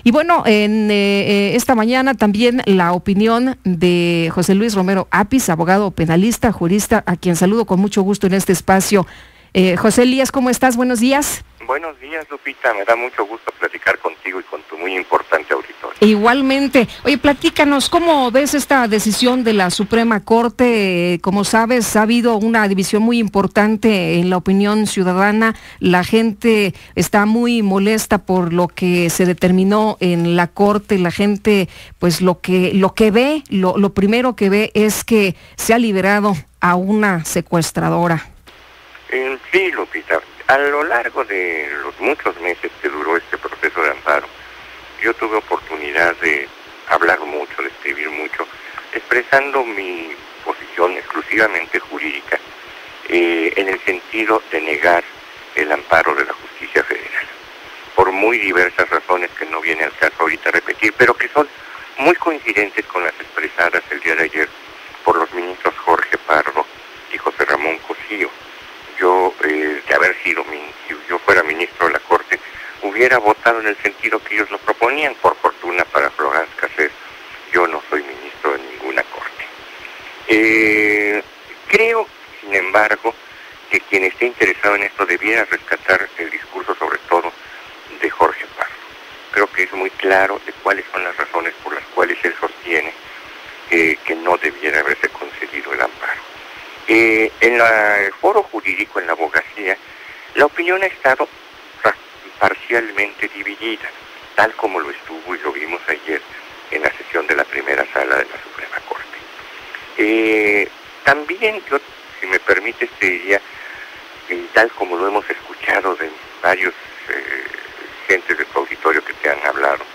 Y bueno, en esta mañana también la opinión de José Luis Romero Apis, abogado penalista, jurista, a quien saludo con mucho gusto en este espacio. José Elías, ¿cómo estás? Buenos días. Buenos días, Lupita. Me da mucho gusto platicar contigo y con tu muy importante auditorio. Igualmente. Oye, platícanos, ¿cómo ves esta decisión de la Suprema Corte? Como sabes, ha habido una división muy importante en la opinión ciudadana. La gente está muy molesta por lo que se determinó en la Corte. La gente, pues lo que ve, lo primero que ve es que se ha liberado a una secuestradora. Sí, Lupita. A lo largo de los muchos meses que duró este proceso de amparo, yo tuve oportunidad de hablar mucho, de escribir mucho, expresando mi posición exclusivamente jurídica en el sentido de negar el amparo de la justicia federal, por muy diversas razones que no viene al caso ahorita repetir, pero que son muy coincidentes con las expresadas el día de ayer por los ministros Jorge Pardo y José Ramón Cosío. Yo, de haber sido, si yo fuera ministro de la Corte, hubiera votado en el sentido que ellos lo proponían. Por fortuna para Florence Cassés, yo no soy ministro de ninguna Corte. Creo, sin embargo, que quien esté interesado en esto debiera rescatar el discurso, sobre todo, de Jorge Pardo. Creo que es muy claro de cuáles son las razones por las cuales él sostiene que no debiera haberse concedido el amparo. En el foro jurídico, en la abogacía, la opinión ha estado parcialmente dividida, tal como lo estuvo y lo vimos ayer en la sesión de la primera sala de la Suprema Corte. También yo, si me permite, te diría, tal como lo hemos escuchado de varios gentes de tu auditorio que te han hablado,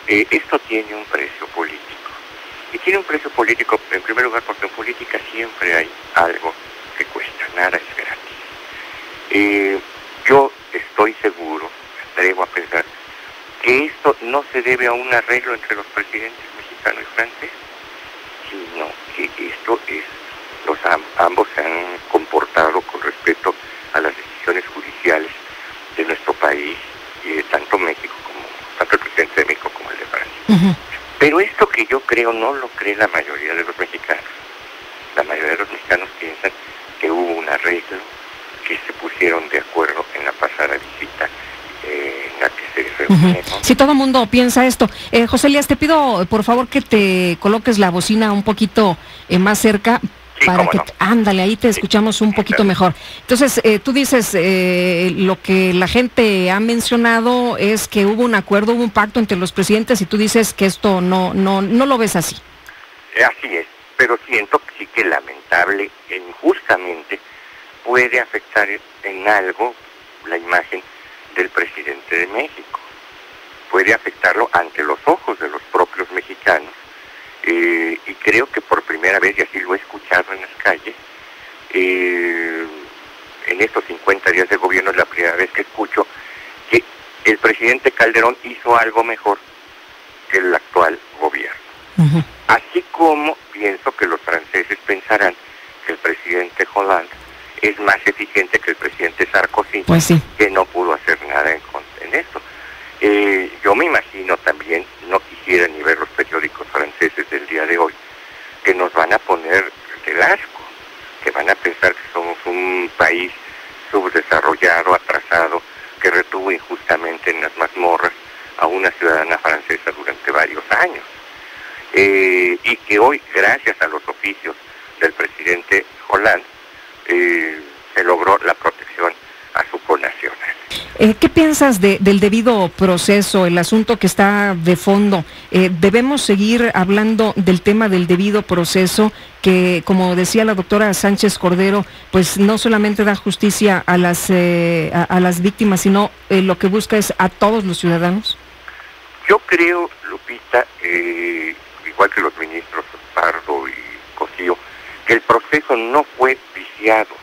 esto tiene un precio político. Y tiene un precio político, en primer lugar, porque en política siempre hay algo que cuesta, nada es gratis. Yo estoy seguro, me atrevo a pensar, que esto no se debe a un arreglo entre los presidentes mexicano y francés, sino que esto es, ambos se han comportado con respecto a las decisiones judiciales de nuestro país, y de tanto el presidente de México como el de Francia. Uh-huh. Pero esto que yo creo no lo cree la mayoría de los mexicanos. La mayoría de los mexicanos piensan que hubo un arreglo, que se pusieron de acuerdo en la pasada visita en la que se reunieron. Uh-huh. Si todo el mundo piensa esto. José Elías, te pido por favor que te coloques la bocina un poquito más cerca. Sí, para que, no. Ándale, ahí te escuchamos un poquito mejor. Entonces, tú dices, lo que la gente ha mencionado es que hubo un acuerdo, hubo un pacto entre los presidentes, y tú dices que esto no lo ves así. Así es, pero siento que sí que lamentable e injustamente puede afectar en algo la imagen del presidente de México. Puede afectarlo ante los ojos de los propios mexicanos. Y creo que por primera vez, y así lo he escuchado en las calles, en estos 50 días de gobierno es la primera vez que escucho que el presidente Calderón hizo algo mejor que el actual gobierno. Uh-huh. Así como pienso que los franceses pensarán que el presidente Hollande es más eficiente que el presidente Sarkozy, pues sí, que no pudo hacer nada en esto. Yo me imagino también, no quisiera ni ver los periódicos franceses del día de hoy, que nos van a poner del asco, que van a pensar que somos un país subdesarrollado, atrasado, que retuvo injustamente en las mazmorras a una ciudadana francesa durante varios años. Y que hoy, gracias a los oficios del presidente Hollande, se logró la protección a su connacional. ¿Qué piensas del debido proceso, el asunto que está de fondo? ¿Debemos seguir hablando del tema del debido proceso, que, como decía la doctora Sánchez Cordero, pues no solamente da justicia a las víctimas, sino lo que busca es a todos los ciudadanos? Yo creo, Lupita, igual que los ministros Pardo y Cosío, que el proceso no fue viciado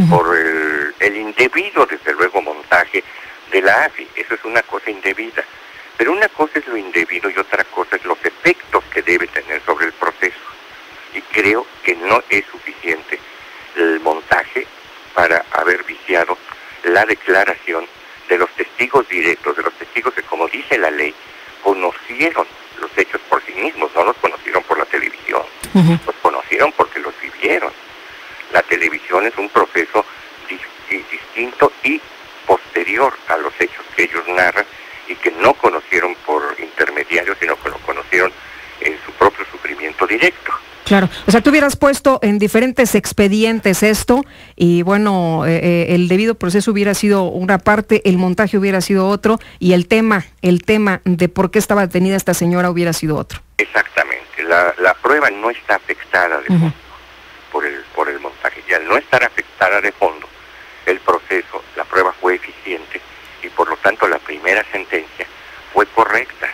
por el indebido, desde luego, montaje de la AFI. Eso es una cosa indebida. Pero una cosa es lo indebido y otra cosa es los efectos que debe tener sobre el proceso. Y creo que no es suficiente el montaje para haber viciado la declaración de los testigos directos, de los testigos que, como dice la ley, conocieron los hechos por sí mismos, no los conocieron por la televisión, los conocieron porque los vivieron. La televisión es un proceso distinto y posterior a los hechos que ellos narran y que no conocieron por intermediarios, sino que lo conocieron en su propio sufrimiento directo. Claro, o sea, tú hubieras puesto en diferentes expedientes esto y bueno, el debido proceso hubiera sido una parte, el montaje hubiera sido otro y el tema de por qué estaba detenida esta señora hubiera sido otro. Exactamente, la prueba no está afectada de fondo por el montaje y al no estar afectada de fondo, el proceso, la prueba fue eficiente y por lo tanto la primera sentencia fue correcta.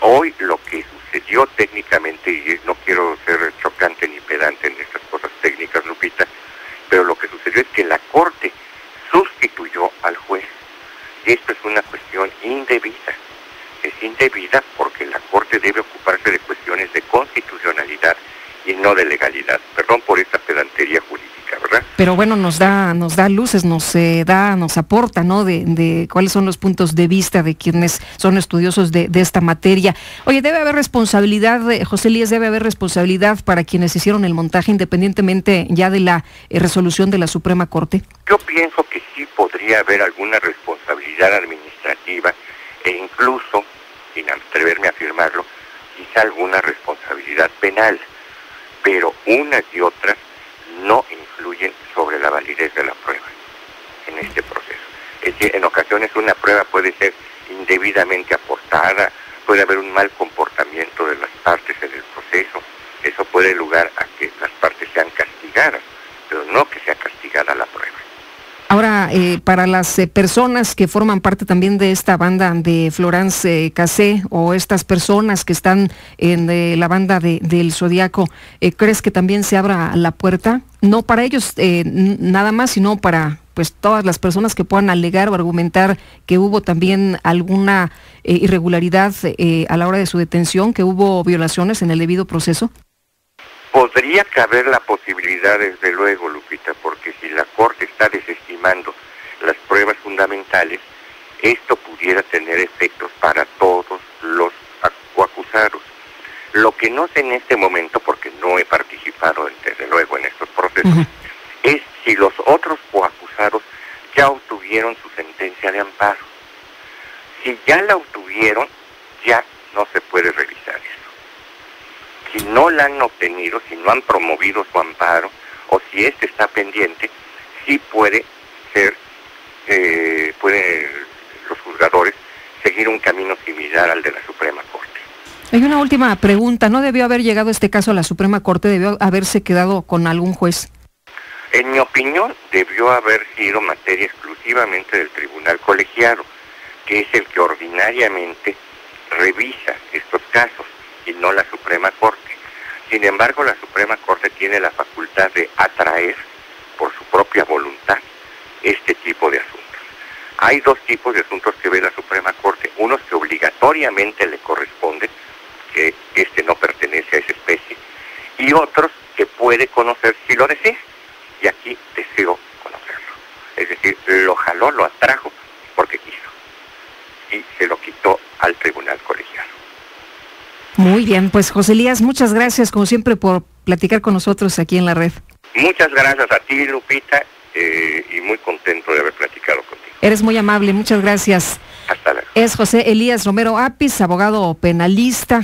Hoy lo que sucedió técnicamente, y no quiero ser chocante ni pedante en estas cosas técnicas, Lupita, pero lo que sucedió es que la Corte sustituyó al juez. Y esto es una cuestión indebida. Es indebida porque la Corte debe ocuparse de cuestiones de constitucionalidad y no de legalidad. Perdón por esta pedantería jurídica, ¿verdad? Pero bueno, nos da luces, nos aporta, ¿no? De cuáles son los puntos de vista de quienes son estudiosos de esta materia. Oye, debe haber responsabilidad, José Elías, debe haber responsabilidad para quienes hicieron el montaje, independientemente ya de la resolución de la Suprema Corte. Yo pienso que sí podría haber alguna responsabilidad administrativa e incluso, sin atreverme a afirmarlo, quizá alguna responsabilidad penal, pero unas y otras no influyen sobre la validez de la prueba en este proceso. Es decir, en ocasiones una prueba puede ser indebidamente aportada, puede haber un mal comportamiento de las partes en el proceso, eso puede dar lugar a que las partes sean castigadas, pero no que sea castigada la prueba. Ahora, para las personas que forman parte también de esta banda de Florence Cassé o estas personas que están en la banda del Zodiaco, ¿crees que también se abra la puerta? No para ellos nada más, sino para pues todas las personas que puedan alegar o argumentar que hubo también alguna irregularidad a la hora de su detención, que hubo violaciones en el debido proceso. Podría caber la posibilidad, desde luego, Lupita, porque si la Corte está desestimando las pruebas fundamentales, esto pudiera tener efectos para todos los coacusados. Lo que no sé en este momento, porque no he participado, desde luego, en estos procesos, es si los otros coacusados ya obtuvieron su sentencia de amparo. Si ya la obtuvieron, ya no se puede revisar eso. Si no la han obtenido, si no han promovido su amparo, o si este está pendiente, sí puede ser, pueden los juzgadores seguir un camino similar al de la Suprema Corte. Hay una última pregunta, ¿no debió haber llegado este caso a la Suprema Corte? ¿Debió haberse quedado con algún juez? En mi opinión, debió haber sido materia exclusivamente del Tribunal Colegiado, que es el que ordinariamente revisa estos casos, y no la Suprema Corte. Sin embargo, la Suprema Corte tiene la facultad de atraer por su propia voluntad este tipo de asuntos. Hay dos tipos de asuntos que ve la Suprema Corte, unos que obligatoriamente le corresponden, que este no pertenece a esa especie, y otros que puede conocer si lo desea, y aquí deseo conocerlo. Es decir, lo jaló, lo atrajo porque quiso, y se lo quitó al Tribunal Colegiado. Muy bien, pues José Elías, muchas gracias como siempre por platicar con nosotros aquí en la red. Muchas gracias a ti, Lupita, y muy contento de haber platicado contigo. Eres muy amable, muchas gracias. Hasta luego. Es José Elías Romero Apis, abogado penalista.